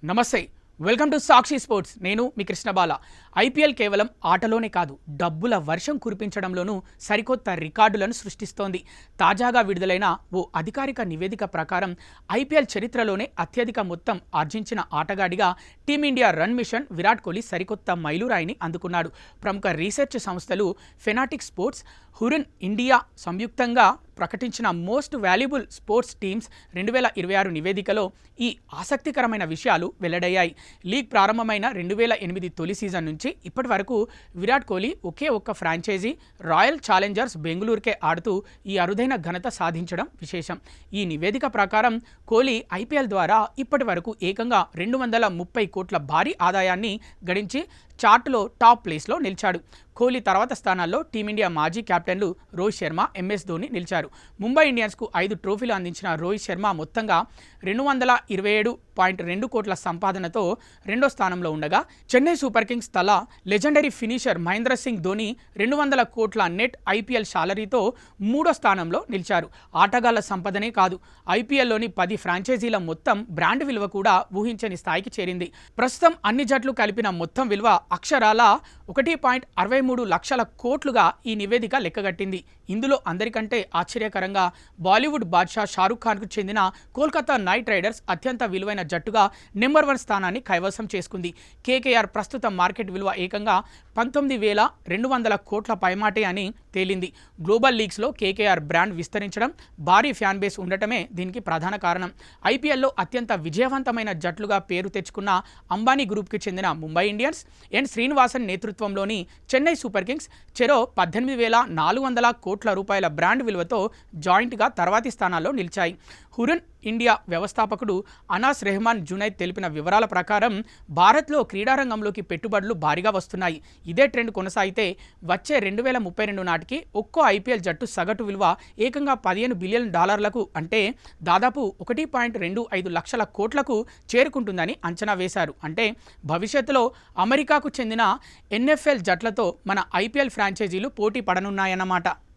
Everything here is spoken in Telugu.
నమస్తే, వెల్కమ్ టు సాక్షి స్పోర్ట్స్. నేను మీ కృష్ణబాల. ఐపీఎల్ కేవలం ఆటలోనే కాదు, డబ్బుల వర్షం కురిపించడంలోనూ సరికొత్త రికార్డులను సృష్టిస్తోంది. తాజాగా విడుదలైన ఓ అధికారిక నివేదిక ప్రకారం ఐపీఎల్ చరిత్రలోనే అత్యధిక మొత్తం ఆర్జించిన ఆటగాడిగా team India run machine Virat Kohli సరికొత్త మైలురాయిని అందుకున్నాడు. ప్రముఖ రీసెర్చ్ సంస్థలు ఫెనాటిక్ స్పోర్ట్స్, హురన్ ఇండియా సంయుక్తంగా ప్రకటించిన మోస్ట్ వాల్యుబుల్ స్పోర్ట్స్ టీమ్స్ 2026 నివేదికలో ఈ ఆసక్తికరమైన విషయాలు వెల్లడయ్యాయి. లీగ్ ప్రారంభమైన 2008 తొలి సీజన్ నుంచి ఇప్పటి వరకు విరాట్ కోహ్లీ ఒకే ఒక్క ఫ్రాంచైజీ రాయల్ ఛాలెంజర్స్ బెంగళూరుకే ఆడుతూ ఈ అరుదైన ఘనత సాధించడం విశేషం. ఈ నివేదిక ప్రకారం కోహ్లీ ఐపీఎల్ ద్వారా ఇప్పటి వరకు ఏకంగా 230 కోట్ల భారీ ఆదాయాన్ని గడించి చార్టులో టాప్ ప్లేస్లో నిలిచాడు. కోహ్లీ తర్వాత స్థానాల్లో టీమిండియా మాజీ కెప్టెన్లు రోహిత్ శర్మ, ఎంఎస్ ధోని నిలిచారు. ముంబై ఇండియన్స్కు 5 ట్రోఫీలు అందించిన రోహిత్ శర్మ మొత్తంగా 227.2 కోట్ల సంపాదనతో రెండో స్థానంలో ఉండగా, చెన్నై సూపర్ కింగ్స్ తల లెజెండరీ ఫినిషర్ మహేంద్ర సింగ్ ధోని 200 కోట్ల నెట్ ఐపీఎల్ సాలరీతో మూడో స్థానంలో నిలిచారు. ఆటగాళ్ల సంపదనే కాదు, ఐపీఎల్లోని 10 ఫ్రాంచైజీల మొత్తం బ్రాండ్ విలువ కూడా ఊహించని స్థాయికి చేరింది. ప్రస్తుతం అన్ని జట్లు కలిపిన మొత్తం విలువ అక్షరాల 1.63 లక్షల కోట్లుగా ఈ నివేదిక లెక్కగట్టింది. ఇందులో అందరికంటే ఆశ్చర్యకరంగా బాలీవుడ్ బాద్షా షారుఖ్ ఖాన్కు చెందిన కోల్కతా నైట్ రైడర్స్ అత్యంత విలువైన జట్టుగా నెంబర్ 1 స్థానాన్ని కైవసం చేసుకుంది. కేకేఆర్ ప్రస్తుత మార్కెట్ విలువ ఏకంగా 19,200 కోట్ల పైమాటే అని తేలింది. గ్లోబల్ లీగ్స్లో కేకేఆర్ బ్రాండ్ విస్తరించడం, భారీ ఫ్యాన్ బేస్ ఉండటమే దీనికి ప్రధాన కారణం. ఐపీఎల్లో అత్యంత విజయవంతమైన జట్లుగా పేరు తెచ్చుకున్న అంబానీ గ్రూప్కి చెందిన ముంబై ఇండియన్స్, ఎన్ శ్రీనివాసన్ నేతృత్వంలోని చెన్నై సూపర్ కింగ్స్ చెరో 18,400 కోట్ల రూపాయల బ్రాండ్ విలువతో జాయింట్గా తర్వాతి స్థానాల్లో నిలిచాయి. హురన్ ఇండియా వ్యవస్థాపకుడు అనాస్ రెహమాన్ జునైద్ తెలిపిన వివరాల ప్రకారం భారత్లో క్రీడారంగంలోకి పెట్టుబడులు భారీగా వస్తున్నాయి. ఇదే ట్రెండ్ కొనసాగితే వచ్చే 2032 నాటికి ఒక్కో ఐపీఎల్ జట్టు సగటు విలువ ఏకంగా $15 బిలియన్, అంటే దాదాపు 1.25 లక్షల కోట్లకు చేరుకుంటుందని అంచనా వేశారు. అంటే భవిష్యత్తులో అమెరికాకు చెందిన ఎన్ఎఫ్ఎల్ జట్లతో మన ఐపీఎల్ ఫ్రాంచైజీలు పోటీ పడనున్నాయన్నమాట.